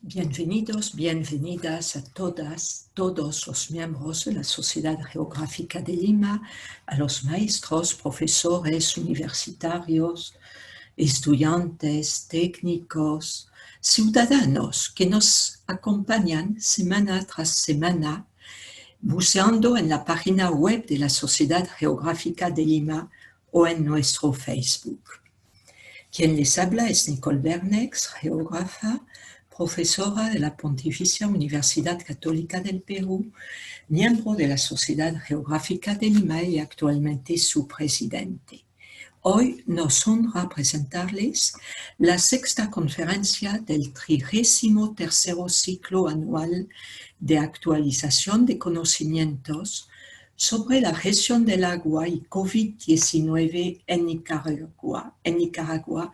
Bienvenidos, bienvenidas a todas, todos los miembros de la Sociedad Geográfica de Lima, a los maestros, profesores, universitarios, estudiantes, técnicos, ciudadanos que nos acompañan semana tras semana, buceando en la página web de la Sociedad Geográfica de Lima o en nuestro Facebook. Quien les habla es Nicole Bernex, geógrafa, profesora de la Pontificia Universidad Católica del Perú, miembro de la Sociedad Geográfica de Lima y actualmente su presidente. Hoy nos honra presentarles la sexta conferencia del 33º ciclo anual de actualización de conocimientos sobre la gestión del agua y COVID-19 en Nicaragua,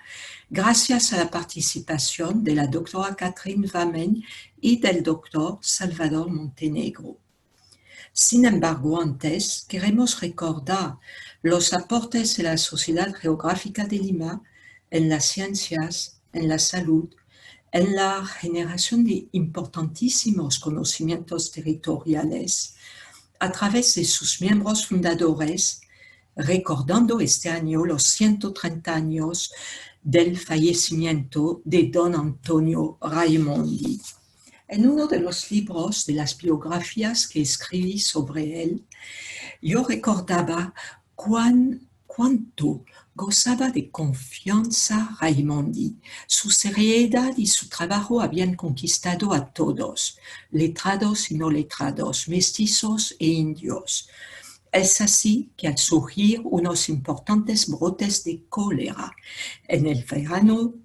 gracias a la participación de la doctora Catherine Vamen y del doctor Salvador Montenegro. Sin embargo, antes queremos recordar los aportes de la Sociedad Geográfica de Lima en las ciencias, en la salud, en la generación de importantísimos conocimientos territoriales a través de sus miembros fundadores, recordando este año los 130 años del fallecimiento de don Antonio Raimondi. En uno de los libros de las biografías que escribí sobre él, yo recordaba cuánto gozaba de confianza Raimondi. Su seriedad y su trabajo habían conquistado a todos, letrados y no letrados, mestizos e indios. Es así que al surgir unos importantes brotes de cólera en el verano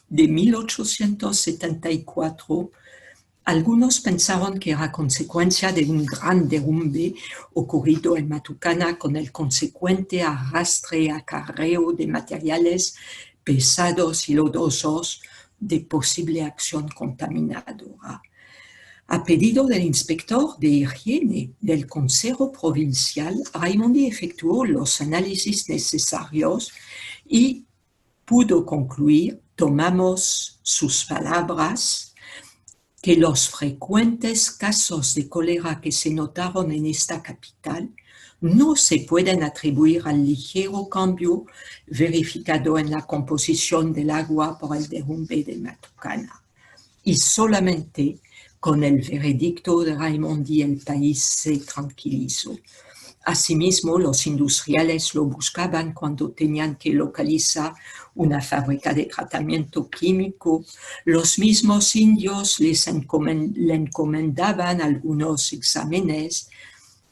de 1874, algunos pensaron que era consecuencia de un gran derrumbe ocurrido en Matucana con el consecuente arrastre y acarreo de materiales pesados y lodosos de posible acción contaminadora. A pedido del inspector de higiene del Consejo Provincial, Raimondi efectuó los análisis necesarios y pudo concluir, tomamos sus palabras, que los frecuentes casos de cólera que se notaron en esta capital no se pueden atribuir al ligero cambio verificado en la composición del agua por el derrumbe de Matucana. Y solamente con el veredicto de Raimondi el país se tranquilizó. Asimismo, los industriales lo buscaban cuando tenían que localizar una fábrica de tratamiento químico. Los mismos indios le encomendaban algunos exámenes.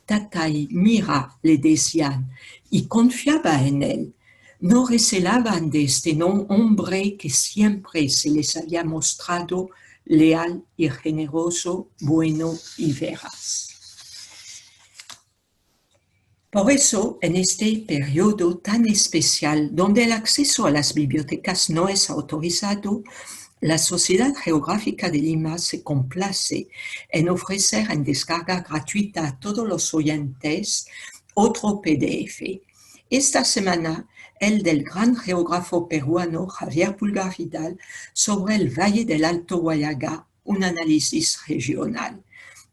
Tatay, mira, le decían, y confiaba en él. No recelaban de este hombre que siempre se les había mostrado leal y generoso, bueno y veraz. Por eso, en este periodo tan especial, donde el acceso a las bibliotecas no es autorizado, la Sociedad Geográfica de Lima se complace en ofrecer en descarga gratuita a todos los oyentes otro PDF. Esta semana, el del gran geógrafo peruano Javier Pulgar Vidal sobre el Valle del Alto Huallaga, un análisis regional,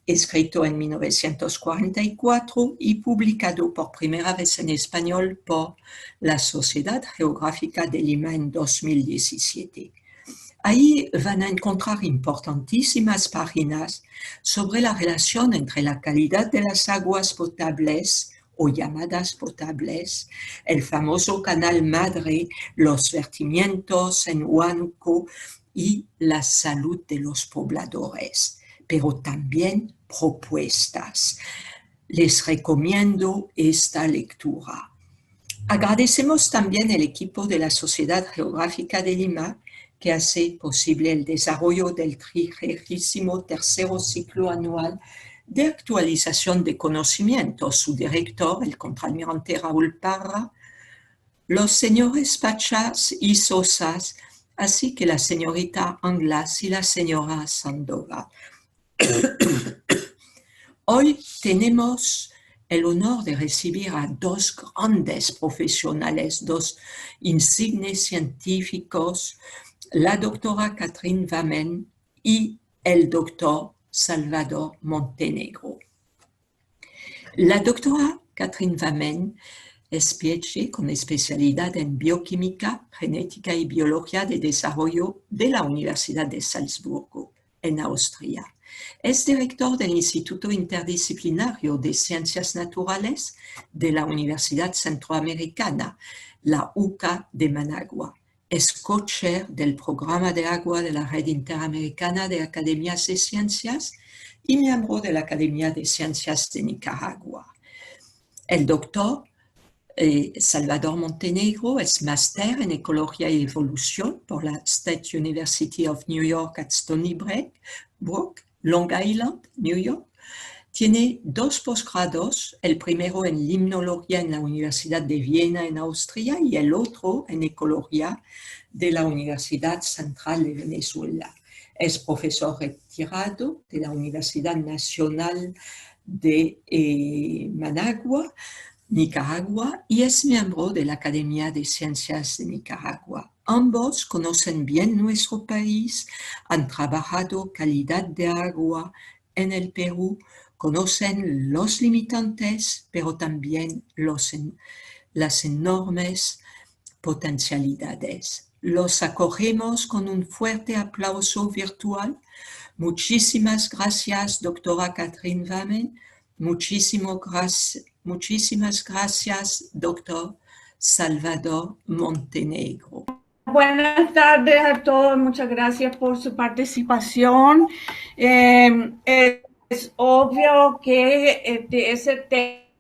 escrito en 1944 y publicado por primera vez en español por la Sociedad Geográfica de Lima en 2017. Ahí van a encontrar importantísimas páginas sobre la relación entre la calidad de las aguas potables o llamadas potables, el famoso Canal Madre, los vertimientos en Huánuco y la salud de los pobladores, pero también propuestas. Les recomiendo esta lectura. Agradecemos también al equipo de la Sociedad Geográfica de Lima que hace posible el desarrollo del 33º ciclo anual de actualización de conocimientos. Su director, el contraalmirante Raúl Parra, los señores Pachas y Sosas, así que la señorita Anglas y la señora Sandoval. Hoy tenemos el honor de recibir a dos grandes profesionales, dos insignes científicos la doctora Catherine Vamen y el doctor Salvador Montenegro. La doctora Catherine Vamen es PhD con especialidad en bioquímica, genética y biología de desarrollo de la Universidad de Salzburgo, en Austria. Es director del Instituto Interdisciplinario de Ciencias Naturales de la Universidad Centroamericana, la UCA de Managua. Es co-chair del Programa de Agua de la Red Interamericana de Academias de Ciencias y miembro de la Academia de Ciencias de Nicaragua. El doctor Salvador Montenegro es máster en Ecología y Evolución por la State University of New York at Stony Brook, Long Island, New York. Tiene 2 posgrados, el primero en limnología en la Universidad de Viena en Austria y el otro en Ecología de la Universidad Central de Venezuela. Es profesor retirado de la Universidad Nacional de Managua, Nicaragua, y es miembro de la Academia de Ciencias de Nicaragua. Ambos conocen bien nuestro país, han trabajado calidad de agua en el Perú, conocen los limitantes, pero también las enormes potencialidades. Los acogemos con un fuerte aplauso virtual. Muchísimas gracias, doctora Catherine Vamen. Muchísimas gracias, doctor Salvador Montenegro. Buenas tardes a todos, muchas gracias por su participación. Es obvio que ese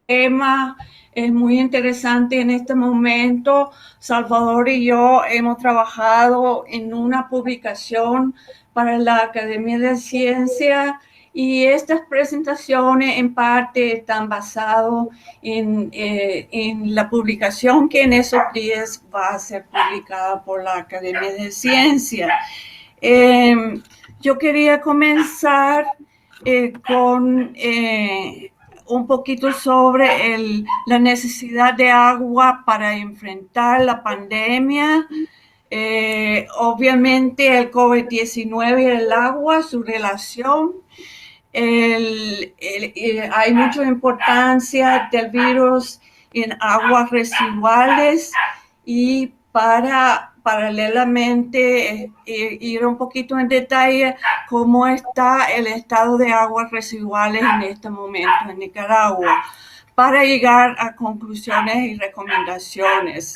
tema es muy interesante en este momento. Salvador y yo hemos trabajado en una publicación para la Academia de Ciencia y estas presentaciones en parte están basadas en la publicación que en esos días va a ser publicada por la Academia de Ciencia. Yo quería comenzar con un poquito sobre la necesidad de agua para enfrentar la pandemia. Obviamente el COVID-19 y el agua, su relación. Hay mucha importancia del virus en aguas residuales y paralelamente ir un poquito en detalle cómo está el estado de aguas residuales en este momento en Nicaragua para llegar a conclusiones y recomendaciones.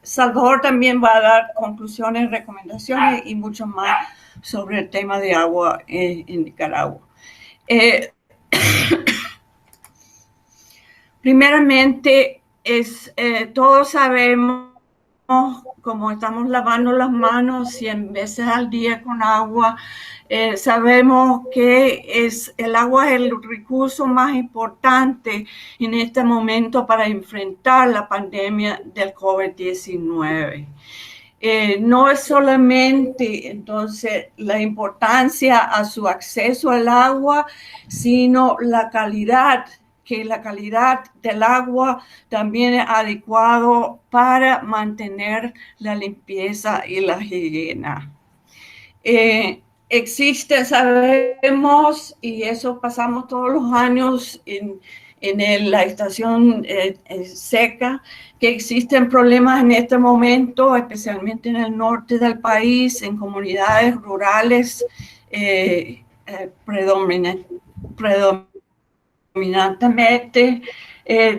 Salvador también va a dar conclusiones, recomendaciones y mucho más sobre el tema de agua en Nicaragua. Primeramente, todos sabemos, como estamos lavando las manos 100 veces al día con agua, sabemos que el agua es el recurso más importante en este momento para enfrentar la pandemia del COVID-19. No es solamente entonces la importancia a su acceso al agua, sino la calidad del agua también es adecuado para mantener la limpieza y la higiene. Existe, sabemos, y eso pasamos todos los años en la estación seca, que existen problemas en este momento, especialmente en el norte del país, en comunidades rurales predominantemente,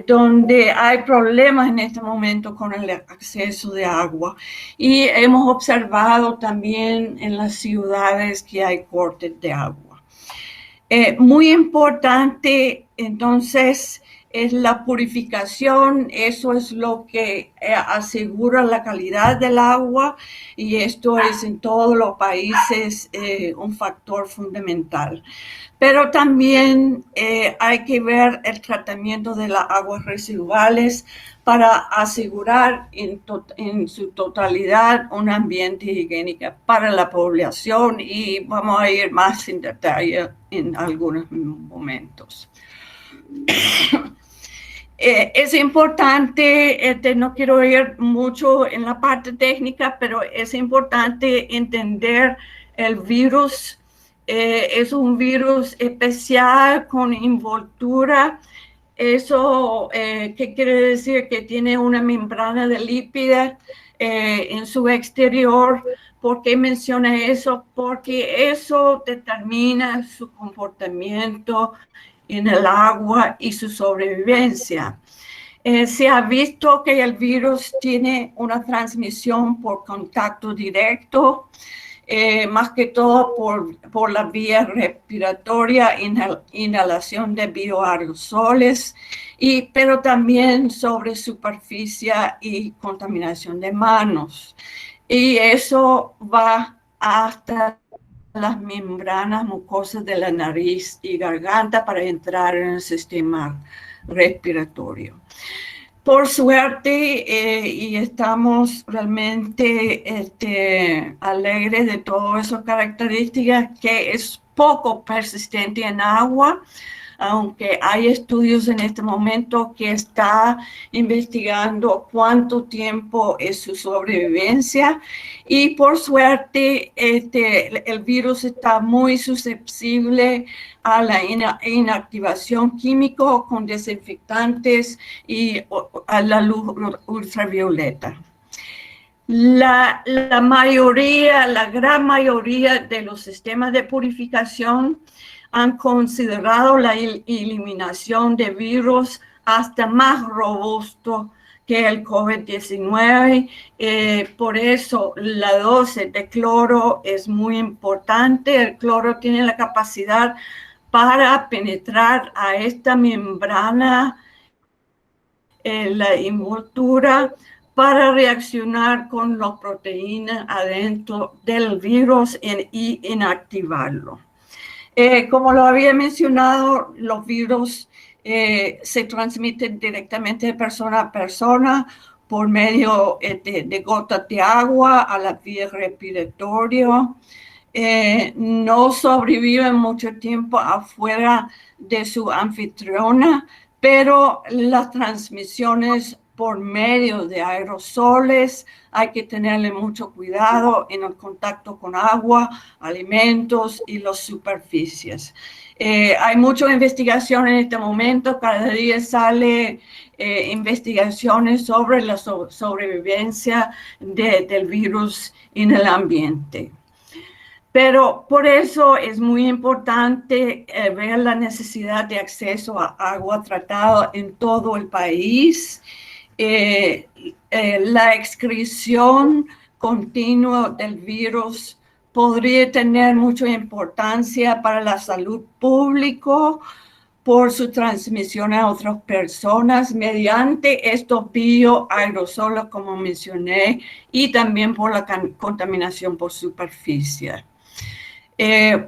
donde hay problemas en este momento con el acceso de agua. Y hemos observado también en las ciudades que hay cortes de agua. Muy importante, entonces, es la purificación. Eso es lo que asegura la calidad del agua y esto es en todos los países un factor fundamental. Pero también hay que ver el tratamiento de las aguas residuales para asegurar en su totalidad un ambiente higiénico para la población y vamos a ir más en detalle en algunos momentos. Es importante, no quiero ir mucho en la parte técnica, pero es importante entender el virus. Es un virus especial con envoltura. Eso, ¿qué quiere decir? Que tiene una membrana de lípidos en su exterior. ¿Por qué menciona eso? Porque eso determina su comportamiento en el agua y su sobrevivencia. Se ha visto que el virus tiene una transmisión por contacto directo, más que todo por la vía respiratoria, inhalación de bioaerosoles, pero también sobre superficie y contaminación de manos. Y eso va hasta las membranas mucosas de la nariz y garganta para entrar en el sistema respiratorio. Por suerte, y estamos realmente alegres de todas esas características, que es poco persistente en agua, aunque hay estudios en este momento que está investigando cuánto tiempo es su sobrevivencia. Y por suerte, el virus está muy susceptible a la inactivación química con desinfectantes y a la luz ultravioleta. La gran mayoría de los sistemas de purificación han considerado la eliminación de virus hasta más robusto que el COVID-19. Por eso la dosis de cloro es muy importante. El cloro tiene la capacidad para penetrar a esta membrana, la envoltura, para reaccionar con las proteínas adentro del virus y inactivarlo. Como lo había mencionado, los virus se transmiten directamente de persona a persona por medio de gotas de agua a la vía respiratoria. No sobreviven mucho tiempo afuera de su anfitriona, pero las transmisiones por medio de aerosoles hay que tenerle mucho cuidado en el contacto con agua, alimentos y las superficies. Hay mucha investigación en este momento, cada día sale investigaciones sobre la sobrevivencia del virus en el ambiente. Pero por eso es muy importante ver la necesidad de acceso a agua tratada en todo el país. La excreción continua del virus podría tener mucha importancia para la salud pública por su transmisión a otras personas mediante estos bioaerosoles, como mencioné, y también por la contaminación por superficie.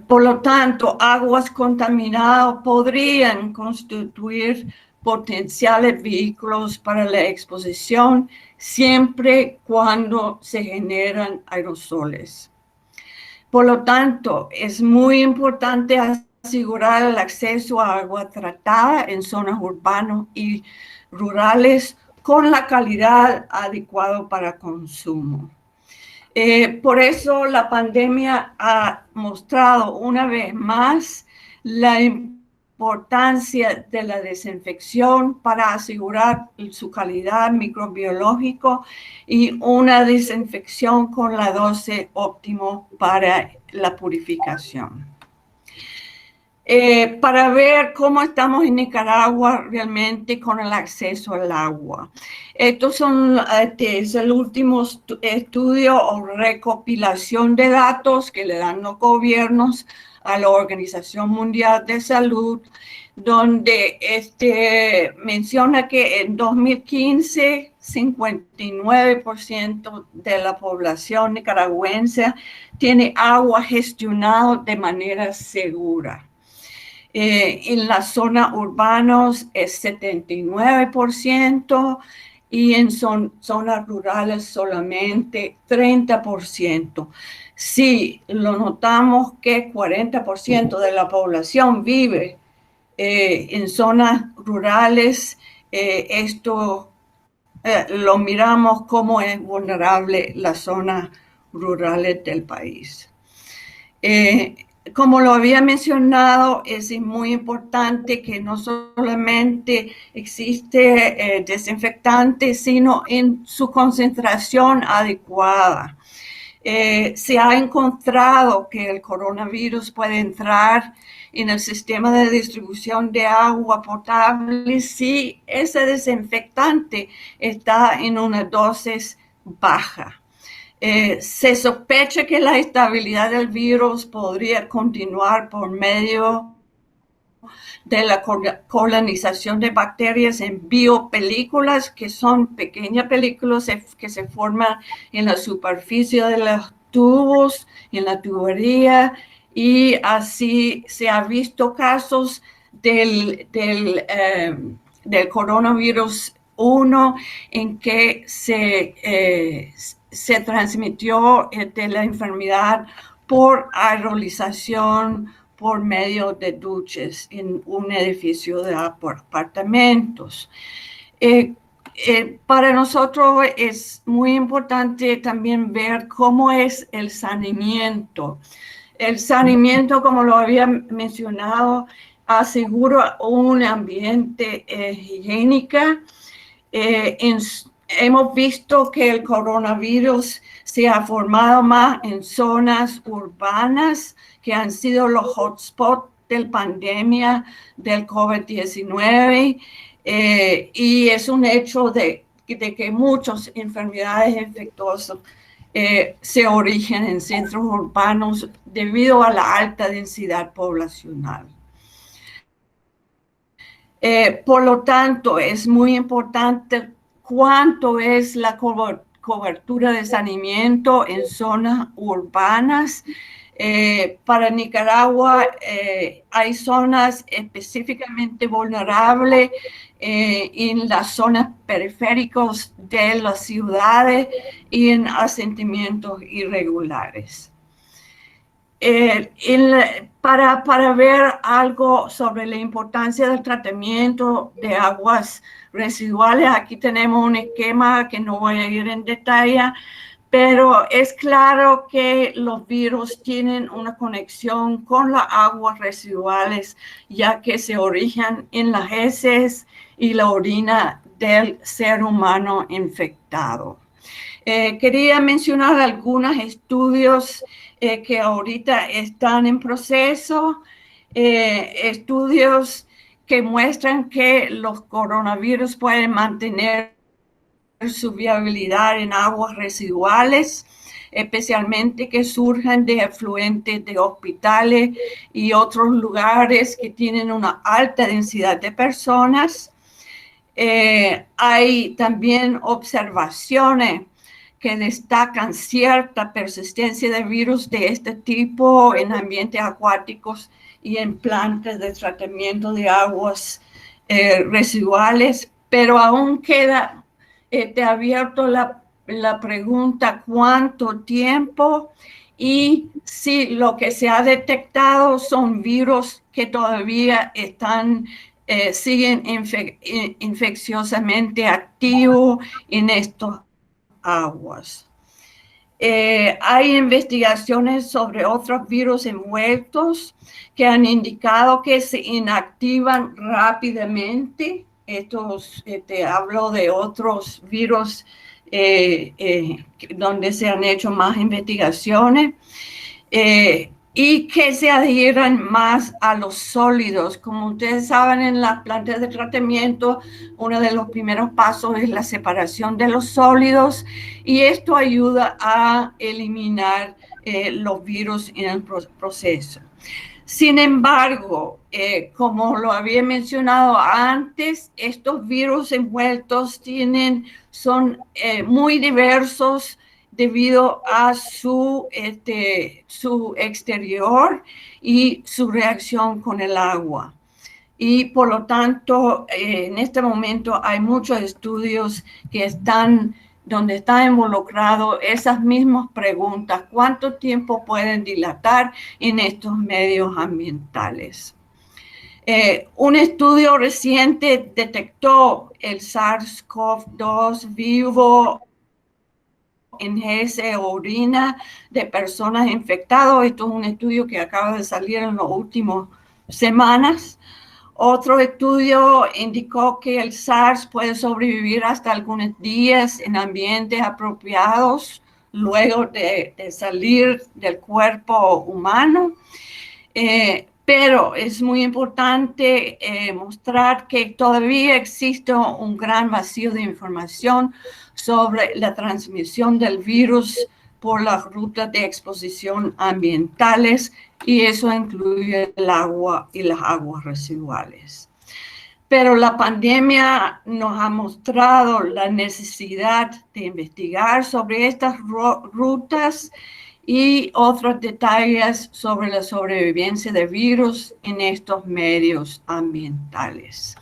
Por lo tanto, aguas contaminadas podrían constituir potenciales vehículos para la exposición siempre cuando se generan aerosoles. Por lo tanto, es muy importante asegurar el acceso a agua tratada en zonas urbanas y rurales con la calidad adecuada para consumo. Por eso la pandemia ha mostrado una vez más la importancia de la desinfección para asegurar su calidad microbiológica y una desinfección con la dosis óptima para la purificación. Para ver cómo estamos en Nicaragua realmente con el acceso al agua. Estos es el último estudio o recopilación de datos que le dan los gobiernos a la Organización Mundial de Salud, donde menciona que en 2015 59% de la población nicaragüense tiene agua gestionada de manera segura. En las zonas urbanas es 79% y en zonas rurales solamente 30%. Sí, lo notamos que 40% de la población vive en zonas rurales esto lo miramos como es vulnerable las zonas rurales del país. Como lo había mencionado, es muy importante que no solamente existe desinfectante, sino en su concentración adecuada. Se ha encontrado que el coronavirus puede entrar en el sistema de distribución de agua potable si ese desinfectante está en una dosis baja. Se sospecha que la estabilidad del virus podría continuar por medio de la colonización de bacterias en biopelículas, que son pequeñas películas que se forman en la superficie de los tubos, en la tubería, y así se ha visto casos del coronavirus 1 en que se transmitió de la enfermedad por aerolización por medio de duches en un edificio de apartamentos. Para nosotros es muy importante también ver cómo es el saneamiento. El saneamiento, como lo había mencionado, asegura un ambiente higiénico. Hemos visto que el coronavirus se ha formado más en zonas urbanas que han sido los hotspots de la pandemia del COVID-19 y es un hecho de que muchas enfermedades infecciosas se originan en centros urbanos debido a la alta densidad poblacional. Por lo tanto, es muy importante cuánto es la cobertura de saneamiento en zonas urbanas. Para Nicaragua hay zonas específicamente vulnerables en las zonas periféricas de las ciudades y en asentamientos irregulares. Para ver algo sobre la importancia del tratamiento de aguas residuales, aquí tenemos un esquema que no voy a ir en detalle, pero es claro que los virus tienen una conexión con las aguas residuales, ya que se originan en las heces y la orina del ser humano infectado. Quería mencionar algunos estudios que ahorita están en proceso, estudios que muestran que los coronavirus pueden mantener su viabilidad en aguas residuales, especialmente que surjan de afluentes de hospitales y otros lugares que tienen una alta densidad de personas. Hay también observaciones que destacan cierta persistencia de virus de este tipo en ambientes acuáticos y en plantas de tratamiento de aguas residuales, pero aún queda abierto la pregunta cuánto tiempo y si lo que se ha detectado son virus que todavía siguen infecciosamente activos en estos aguas. Hay investigaciones sobre otros virus envueltos que han indicado que se inactivan rápidamente. Hablo de otros virus donde se han hecho más investigaciones. Y que se adhieran más a los sólidos. Como ustedes saben, en las plantas de tratamiento, uno de los primeros pasos es la separación de los sólidos y esto ayuda a eliminar los virus en el proceso. Sin embargo, como lo había mencionado antes, estos virus envueltos son muy diversos debido a su exterior y su reacción con el agua. Y por lo tanto, en este momento hay muchos estudios donde están involucrados esas mismas preguntas. ¿Cuánto tiempo pueden dilatar en estos medios ambientales? Un estudio reciente detectó el SARS-CoV-2 vivo en heces o orina de personas infectadas. Esto es un estudio que acaba de salir en las últimas semanas. Otro estudio indicó que el SARS puede sobrevivir hasta algunos días en ambientes apropiados luego de salir del cuerpo humano. Pero es muy importante mostrar que todavía existe un gran vacío de información sobre la transmisión del virus por las rutas de exposición ambientales, y eso incluye el agua y las aguas residuales. Pero la pandemia nos ha mostrado la necesidad de investigar sobre estas rutas y otros detalles sobre la sobrevivencia de virus en estos medios ambientales.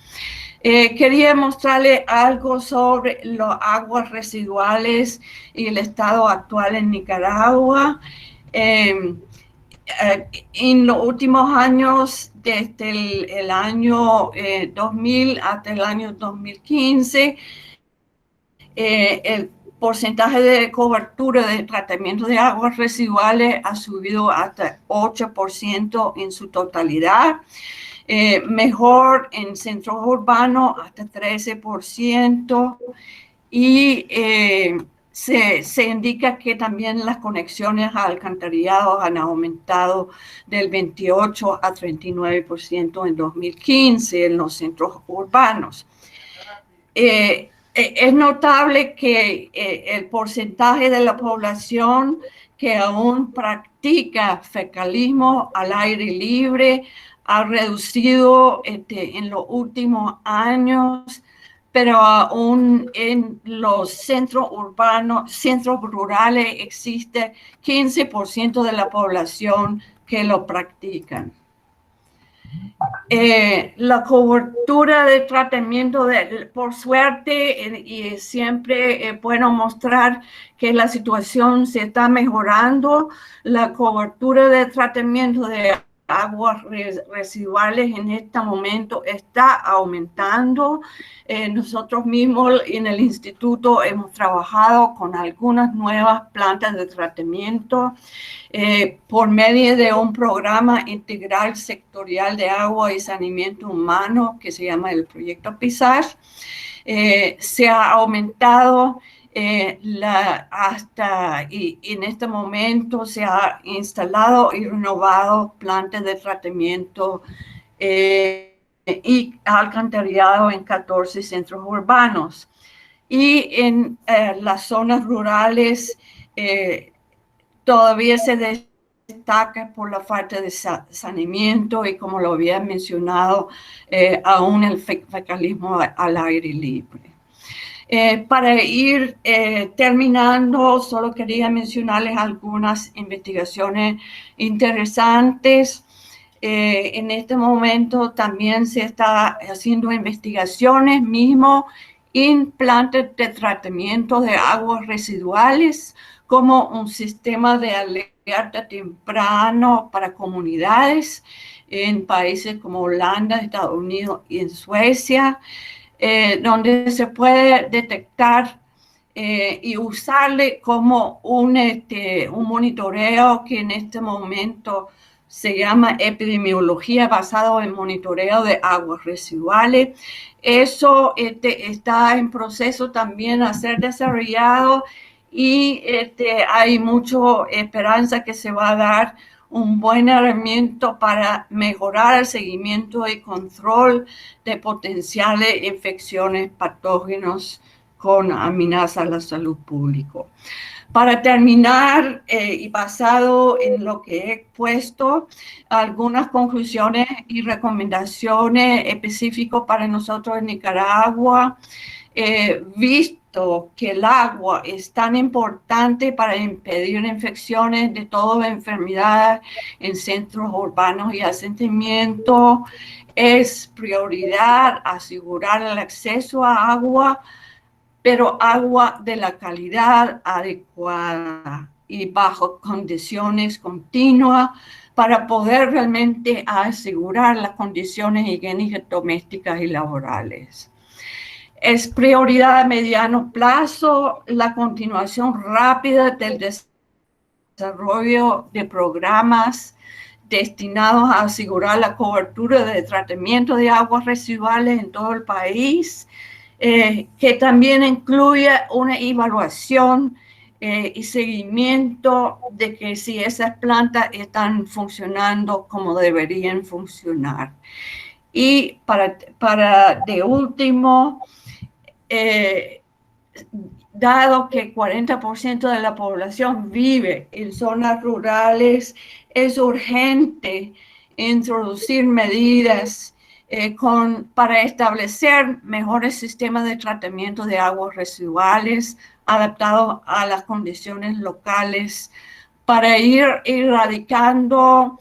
Quería mostrarle algo sobre las aguas residuales y el estado actual en Nicaragua. En los últimos años, desde el año 2000 hasta el año 2015, el porcentaje de cobertura de tratamiento de aguas residuales ha subido hasta 8% en su totalidad. Mejor en centros urbanos hasta 13%, y se indica que también las conexiones a alcantarillados han aumentado del 28 a 39% en 2015 en los centros urbanos. Es notable que el porcentaje de la población que aún practica fecalismo al aire libre ha reducido en los últimos años, pero aún en los centros urbanos, centros rurales, existe 15% de la población que lo practican. La cobertura de tratamiento, por suerte, y siempre es bueno mostrar que la situación se está mejorando. La cobertura de tratamiento de aguas residuales en este momento está aumentando. Nosotros mismos en el instituto hemos trabajado con algunas nuevas plantas de tratamiento por medio de un programa integral sectorial de agua y saneamiento humano que se llama el proyecto PISAR. Se ha aumentado y en este momento se ha instalado y renovado plantas de tratamiento y alcantarillado en 14 centros urbanos. Y en las zonas rurales todavía se destaca por la falta de saneamiento y, como lo había mencionado, aún el fecalismo al aire libre. Para ir terminando, solo quería mencionarles algunas investigaciones interesantes. En este momento también se está haciendo investigaciones mismo en plantas de tratamiento de aguas residuales como un sistema de alerta temprano para comunidades en países como Holanda, Estados Unidos y en Suecia, donde se puede detectar y usarle como un monitoreo que en este momento se llama epidemiología basado en monitoreo de aguas residuales. Eso está en proceso también a ser desarrollado, y hay mucha esperanza que se va a dar un buen herramienta para mejorar el seguimiento y control de potenciales infecciones patógenas con amenaza a la salud pública. Para terminar, y basado en lo que he puesto, algunas conclusiones y recomendaciones específicas para nosotros en Nicaragua. Visto que el agua es tan importante para impedir infecciones de todas las enfermedades en centros urbanos y asentamientos, es prioridad asegurar el acceso a agua, pero agua de la calidad adecuada. y bajo condiciones continuas para poder realmente asegurar las condiciones higiénicas domésticas y laborales. Es prioridad a mediano plazo la continuación rápida del desarrollo de programas destinados a asegurar la cobertura de tratamiento de aguas residuales en todo el país, que también incluye una evaluación y seguimiento de que si esas plantas están funcionando como deberían funcionar. Y para de último, dado que 40% de la población vive en zonas rurales, es urgente introducir medidas para establecer mejores sistemas de tratamiento de aguas residuales adaptados a las condiciones locales para ir erradicando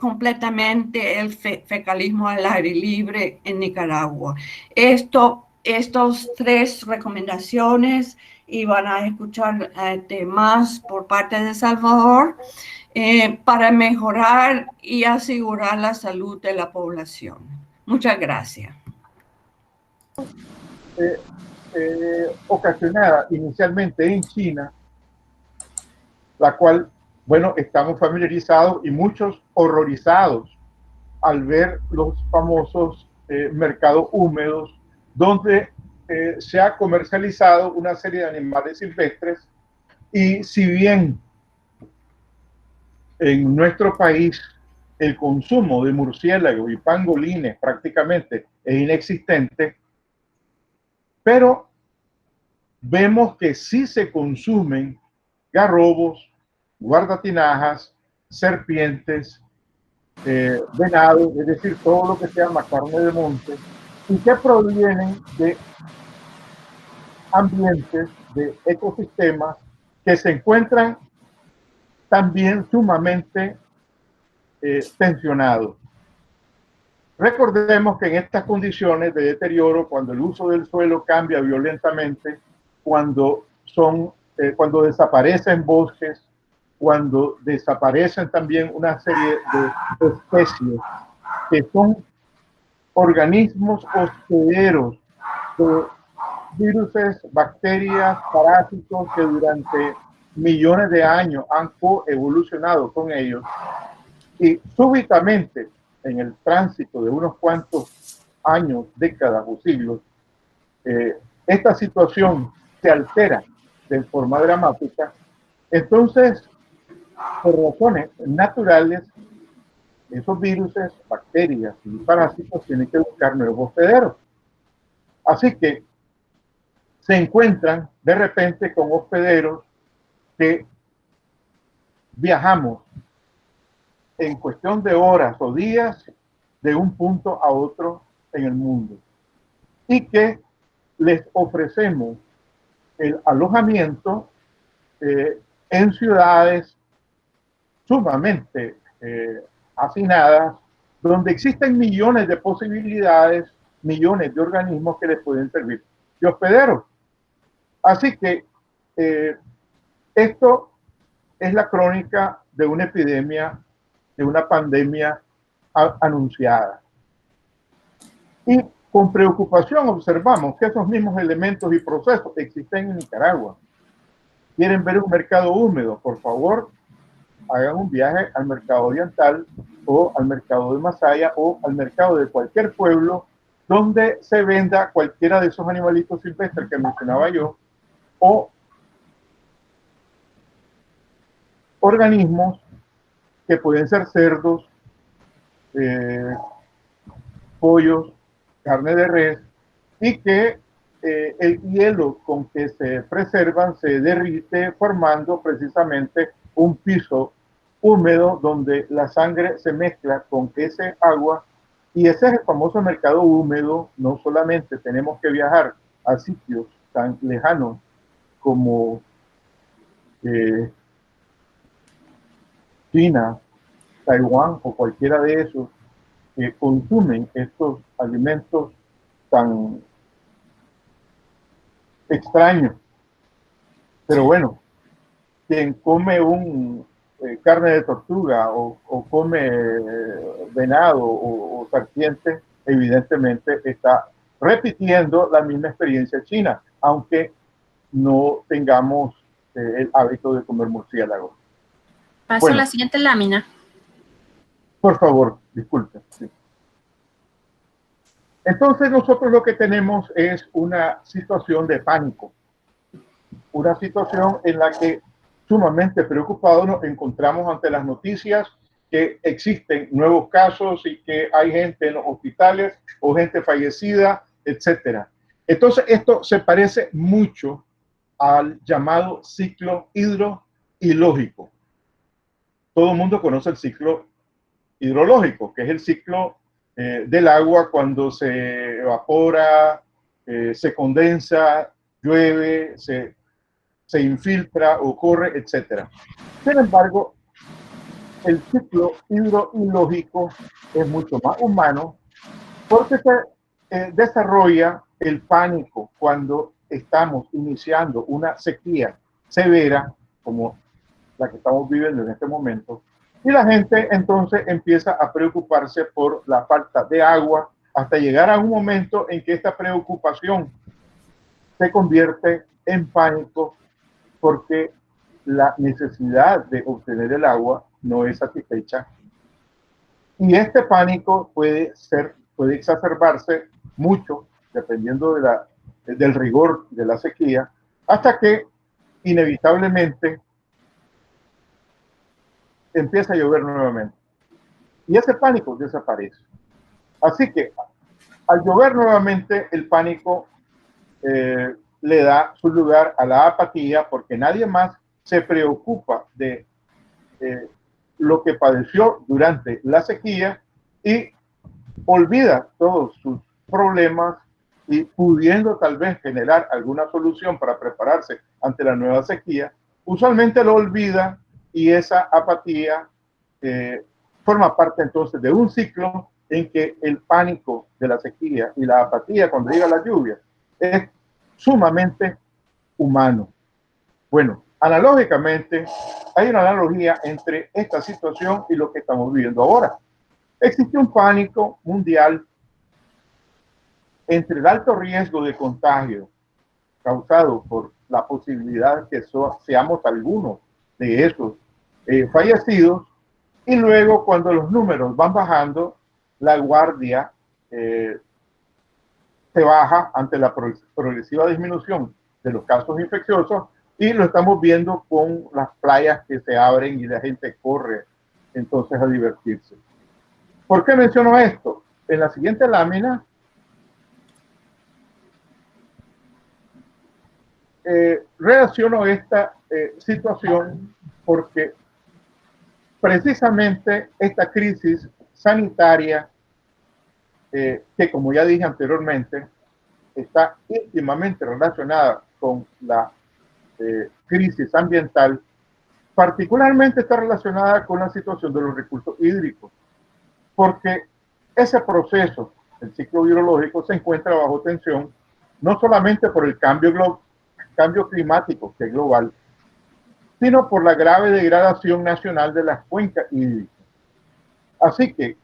completamente el fecalismo al aire libre en Nicaragua. Estos 3 recomendaciones, y van a escuchar más por parte de Salvador, para mejorar y asegurar la salud de la población. Muchas gracias. Ocasionada inicialmente en China, la cual, bueno, estamos familiarizados y muchos horrorizados al ver los famosos mercados húmedos, donde se ha comercializado una serie de animales silvestres. Y si bien en nuestro país el consumo de murciélagos y pangolines prácticamente es inexistente, pero vemos que sí se consumen garrobos, guardatinajas, serpientes, venados, es decir, todo lo que se llama carne de monte, y que provienen de ambientes, de ecosistemas que se encuentran también sumamente tensionados. Recordemos que en estas condiciones de deterioro, cuando el uso del suelo cambia violentamente, cuando desaparecen bosques, cuando desaparecen también una serie de especies que son organismos hospederos de viruses, bacterias, parásitos que durante millones de años han coevolucionado con ellos, y súbitamente en el tránsito de unos cuantos años, décadas o siglos, esta situación se altera de forma dramática. Entonces, por razones naturales, esos virus, bacterias y parásitos tienen que buscar nuevos hospederos. Así que se encuentran de repente con hospederos que viajamos en cuestión de horas o días de un punto a otro en el mundo, y que les ofrecemos el alojamiento en ciudades sumamente hacinadas, donde existen millones de posibilidades, millones de organismos que les pueden servir de hospederos. Así que esto es la crónica de una epidemia, de una pandemia anunciada. Y con preocupación observamos que esos mismos elementos y procesos existen en Nicaragua. ¿Quieren ver un mercado húmedo? Por favor, hagan un viaje al mercado oriental o al mercado de Masaya o al mercado de cualquier pueblo donde se venda cualquiera de esos animalitos silvestres que mencionaba yo, o organismos que pueden ser cerdos, pollos, carne de res, y que el hielo con que se preservan se derrite, formando precisamente un piso húmedo donde la sangre se mezcla con ese agua, y ese es el famoso mercado húmedo. No solamente tenemos que viajar a sitios tan lejanos como China, Taiwán o cualquiera de esos que consumen estos alimentos tan extraños. Pero bueno, quien come carne de tortuga o come venado o serpiente, evidentemente está repitiendo la misma experiencia china, aunque no tengamos el hábito de comer murciélago. Paso a la siguiente lámina. Por favor, disculpe. Sí. Entonces nosotros lo que tenemos es una situación de pánico, una situación en la que sumamente preocupados nos encontramos ante las noticias que existen nuevos casos y que hay gente en los hospitales o gente fallecida, etcétera. Entonces esto se parece mucho al llamado ciclo hidrológico. Todo el mundo conoce el ciclo hidrológico, que es el ciclo del agua cuando se evapora, se condensa, llueve, se infiltra o corre, etc. Sin embargo, el ciclo hidrológico es mucho más humano porque se desarrolla el pánico cuando estamos iniciando una sequía severa como la que estamos viviendo en este momento, y la gente entonces empieza a preocuparse por la falta de agua hasta llegar a un momento en que esta preocupación se convierte en pánico porque la necesidad de obtener el agua no es satisfecha. Y este pánico puede exacerbarse mucho dependiendo del rigor de la sequía, hasta que inevitablemente empieza a llover nuevamente. Y ese pánico desaparece. Así que al llover nuevamente, el pánico le da su lugar a la apatía porque nadie más se preocupa de lo que padeció durante la sequía y olvida todos sus problemas y pudiendo tal vez generar alguna solución para prepararse ante la nueva sequía, usualmente lo olvida y esa apatía forma parte entonces de un ciclo en que el pánico de la sequía y la apatía cuando llega la lluvia es sumamente humano. Bueno, analógicamente hay una analogía entre esta situación y lo que estamos viviendo ahora. Existe un pánico mundial entre el alto riesgo de contagio causado por la posibilidad que seamos algunos de esos fallecidos, y luego cuando los números van bajando, la guardia se baja ante la progresiva disminución de los casos infecciosos, y lo estamos viendo con las playas que se abren y la gente corre entonces a divertirse. ¿Por qué menciono esto? En la siguiente lámina relaciono esta situación porque precisamente esta crisis sanitaria, que como ya dije anteriormente, está íntimamente relacionada con la crisis ambiental, particularmente está relacionada con la situación de los recursos hídricos, porque ese proceso, el ciclo hidrológico, se encuentra bajo tensión, no solamente por el cambio climático, que es global, sino por la grave degradación nacional de las cuencas hídricas. Así que,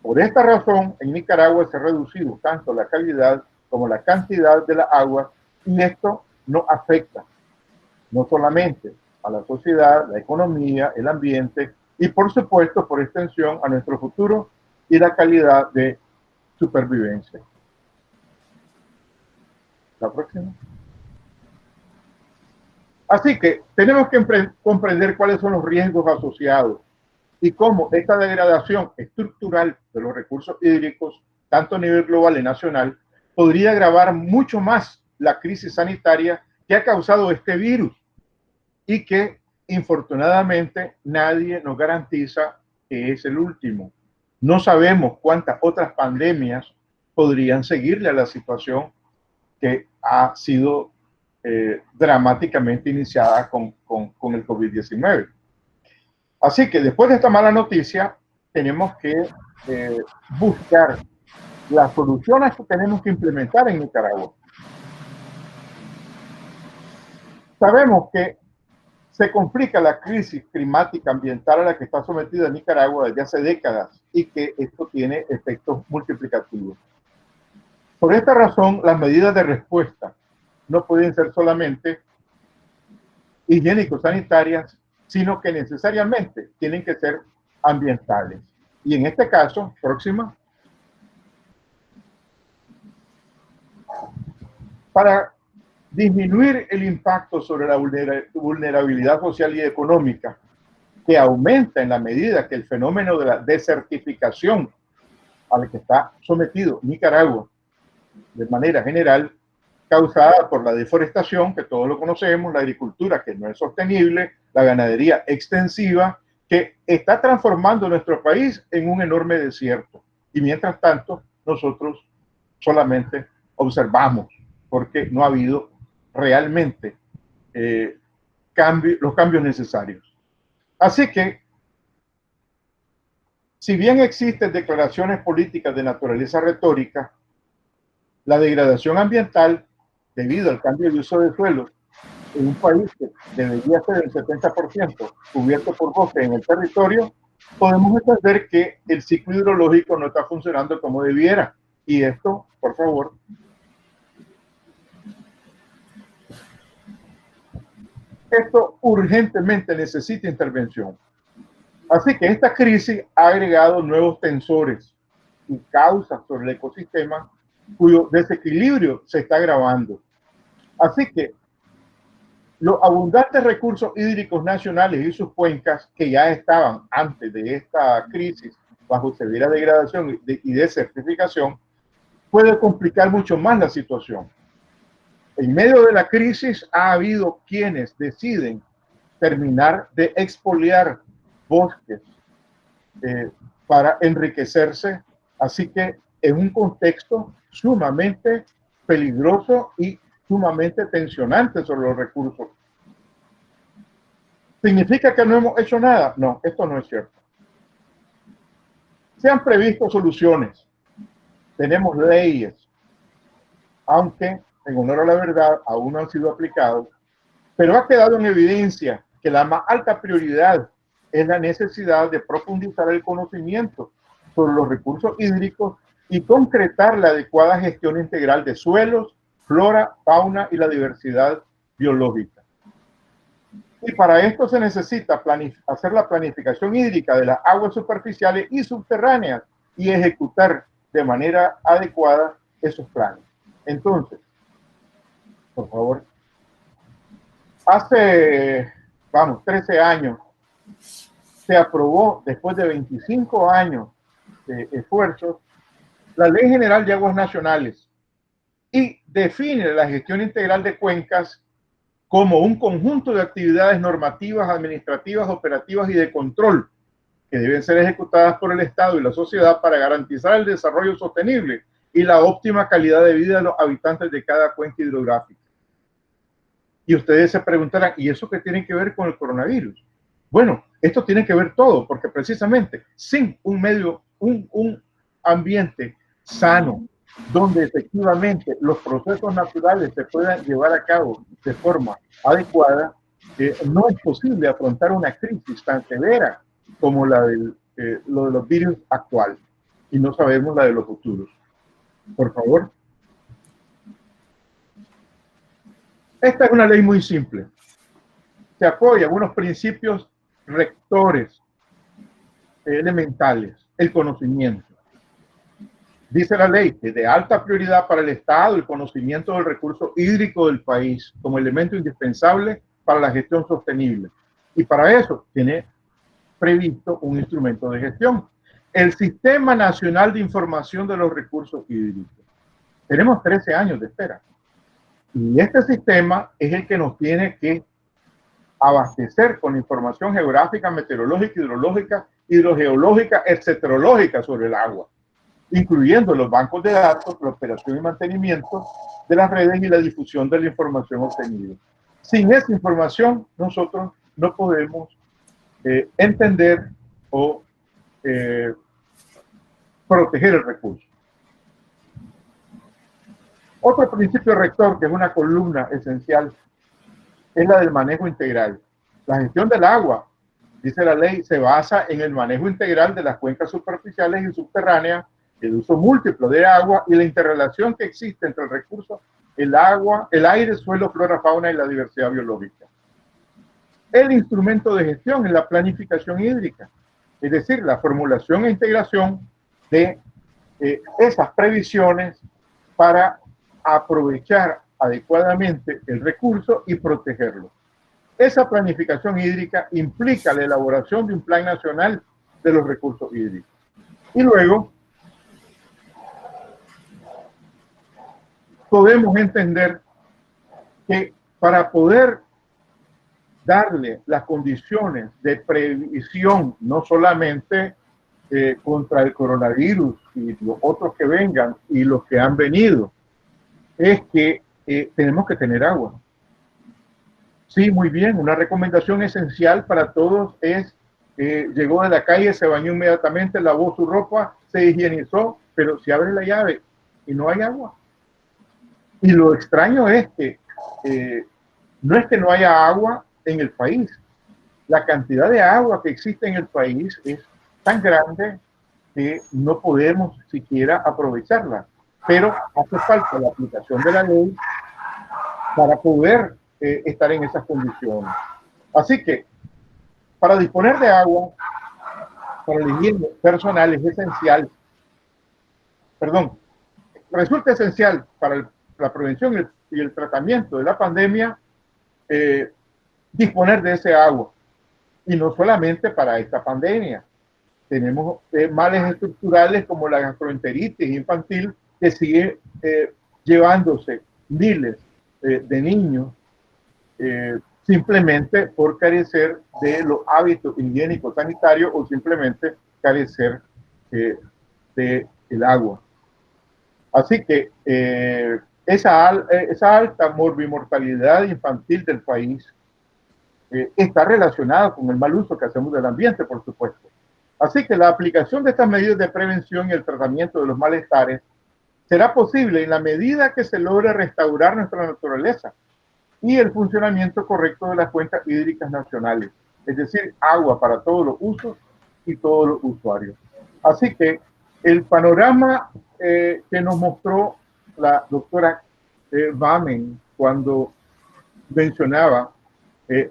por esta razón, en Nicaragua se ha reducido tanto la calidad como la cantidad de la agua, y esto no afecta no solamente a la sociedad, la economía, el ambiente y, por supuesto, por extensión, a nuestro futuro y la calidad de supervivencia. La próxima. Así que tenemos que comprender cuáles son los riesgos asociados y cómo esta degradación estructural de los recursos hídricos, tanto a nivel global y nacional, podría agravar mucho más la crisis sanitaria que ha causado este virus y que, infortunadamente, nadie nos garantiza que es el último. No sabemos cuántas otras pandemias podrían seguirle a la situación que ha sido dramáticamente iniciada con el COVID-19. Así que después de esta mala noticia, tenemos que buscar las soluciones que tenemos que implementar en Nicaragua. Sabemos que se complica la crisis climática ambiental a la que está sometida Nicaragua desde hace décadas y que esto tiene efectos multiplicativos. Por esta razón, las medidas de respuesta no pueden ser solamente higiénico-sanitarias, sino que necesariamente tienen que ser ambientales. Y en este caso, próxima, para disminuir el impacto sobre la vulnerabilidad social y económica, que aumenta en la medida que el fenómeno de la desertificación al que está sometido Nicaragua de manera general, causada por la deforestación, que todos lo conocemos, la agricultura que no es sostenible, la ganadería extensiva, que está transformando nuestro país en un enorme desierto. Y mientras tanto, nosotros solamente observamos, porque no ha habido realmente los cambios necesarios. Así que, si bien existen declaraciones políticas de naturaleza retórica, la degradación ambiental, debido al cambio de uso de suelo en un país que debería ser el 70% cubierto por bosque en el territorio, podemos entender que el ciclo hidrológico no está funcionando como debiera. Y esto, por favor, esto urgentemente necesita intervención. Así que esta crisis ha agregado nuevos tensores y causas sobre el ecosistema cuyo desequilibrio se está agravando. Así que los abundantes recursos hídricos nacionales y sus cuencas, que ya estaban antes de esta crisis bajo severa degradación y desertificación, puede complicar mucho más la situación. En medio de la crisis ha habido quienes deciden terminar de expoliar bosques para enriquecerse, así que en un contexto sumamente peligroso y sumamente tensionante sobre los recursos. ¿Significa que no hemos hecho nada? No, esto no es cierto. Se han previsto soluciones, tenemos leyes, aunque en honor a la verdad aún no han sido aplicados, pero ha quedado en evidencia que la más alta prioridad es la necesidad de profundizar el conocimiento sobre los recursos hídricos y concretar la adecuada gestión integral de suelos, flora, fauna y la diversidad biológica. Y para esto se necesita hacer la planificación hídrica de las aguas superficiales y subterráneas y ejecutar de manera adecuada esos planes. Entonces, por favor, hace, 13 años, se aprobó, después de 25 años de esfuerzos, la Ley General de Aguas Nacionales y define la gestión integral de cuencas como un conjunto de actividades normativas, administrativas, operativas y de control que deben ser ejecutadas por el Estado y la sociedad para garantizar el desarrollo sostenible y la óptima calidad de vida de los habitantes de cada cuenca hidrográfica. Y ustedes se preguntarán, ¿y eso qué tiene que ver con el coronavirus? Bueno, esto tiene que ver todo, porque precisamente sin un ambiente sano, donde efectivamente los procesos naturales se puedan llevar a cabo de forma adecuada, no es posible afrontar una crisis tan severa como lo de los virus actuales, y no sabemos la de los futuros. Por favor. Esta es una ley muy simple. Se apoya en unos principios rectores elementales, el conocimiento. Dice la ley que de alta prioridad para el Estado el conocimiento del recurso hídrico del país como elemento indispensable para la gestión sostenible. Y para eso tiene previsto un instrumento de gestión, el Sistema Nacional de Información de los Recursos Hídricos. Tenemos 13 años de espera. Y este sistema es el que nos tiene que abastecer con información geográfica, meteorológica, hidrológica, hidrogeológica, etcéterológica sobre el agua, incluyendo los bancos de datos, la operación y mantenimiento de las redes y la difusión de la información obtenida. Sin esa información, nosotros no podemos entender o proteger el recurso. Otro principio rector, que es una columna esencial, es la del manejo integral. La gestión del agua, dice la ley, se basa en el manejo integral de las cuencas superficiales y subterráneas, el uso múltiplo de agua y la interrelación que existe entre el recurso, el agua, el aire, suelo, flora, fauna y la diversidad biológica. El instrumento de gestión es la planificación hídrica, es decir, la formulación e integración de esas previsiones para aprovechar adecuadamente el recurso y protegerlo. Esa planificación hídrica implica la elaboración de un plan nacional de los recursos hídricos. Y luego podemos entender que para poder darle las condiciones de previsión, no solamente contra el coronavirus y los otros que vengan y los que han venido, es que tenemos que tener agua. Sí, muy bien, una recomendación esencial para todos es, llegó de la calle, se bañó inmediatamente, lavó su ropa, se higienizó, pero si abre la llave y no hay agua. Y lo extraño es que no es que no haya agua en el país, la cantidad de agua que existe en el país es tan grande que no podemos siquiera aprovecharla, pero hace falta la aplicación de la ley para poder estar en esas condiciones. Así que, para disponer de agua, para la higiene personal es esencial, resulta esencial para la prevención y el tratamiento de la pandemia disponer de ese agua. Y no solamente para esta pandemia. Tenemos males estructurales como la gastroenteritis infantil que sigue llevándose miles de niños simplemente por carecer de los hábitos higiénicos sanitarios o simplemente carecer del agua. Así que esa alta morbimortalidad infantil del país está relacionada con el mal uso que hacemos del ambiente, por supuesto. Así que la aplicación de estas medidas de prevención y el tratamiento de los malestares será posible en la medida que se logre restaurar nuestra naturaleza y el funcionamiento correcto de las cuencas hídricas nacionales, es decir, agua para todos los usos y todos los usuarios. Así que el panorama que nos mostró la doctora Vamen cuando mencionaba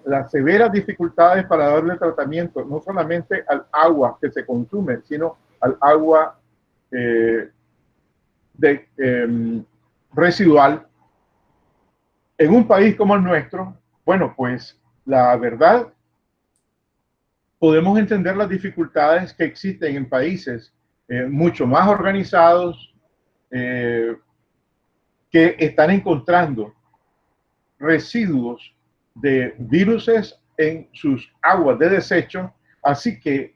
las severas dificultades para darle tratamiento no solamente al agua que se consume, sino al agua residual. En un país como el nuestro, bueno, pues la verdad, podemos entender las dificultades que existen en países mucho más organizados, que están encontrando residuos de viruses en sus aguas de desecho. Así que,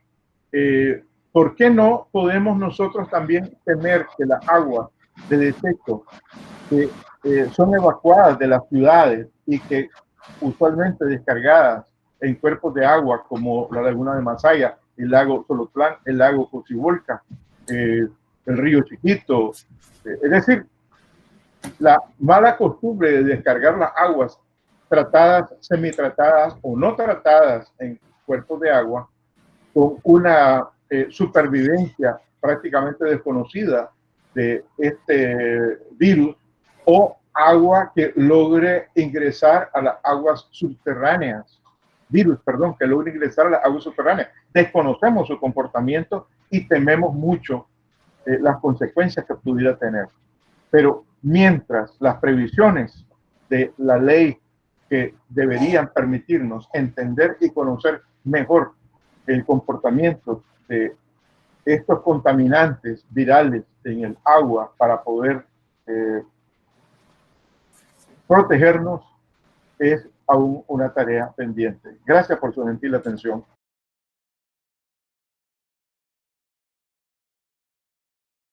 ¿por qué no podemos nosotros también temer que las aguas de desecho que son evacuadas de las ciudades y que usualmente descargadas en cuerpos de agua como la laguna de Masaya, el lago Solotlán, el lago Cocibolca, el río Chiquito, es decir, la mala costumbre de descargar las aguas tratadas, semitratadas o no tratadas en cuerpos de agua con una supervivencia prácticamente desconocida de este virus, o agua que logre ingresar a las aguas subterráneas, que logre ingresar a las aguas subterráneas. Desconocemos su comportamiento y tememos mucho las consecuencias que pudiera tener. Pero mientras las previsiones de la ley que deberían permitirnos entender y conocer mejor el comportamiento de estos contaminantes virales en el agua para poder protegernos, es aún una tarea pendiente. Gracias por su gentil atención.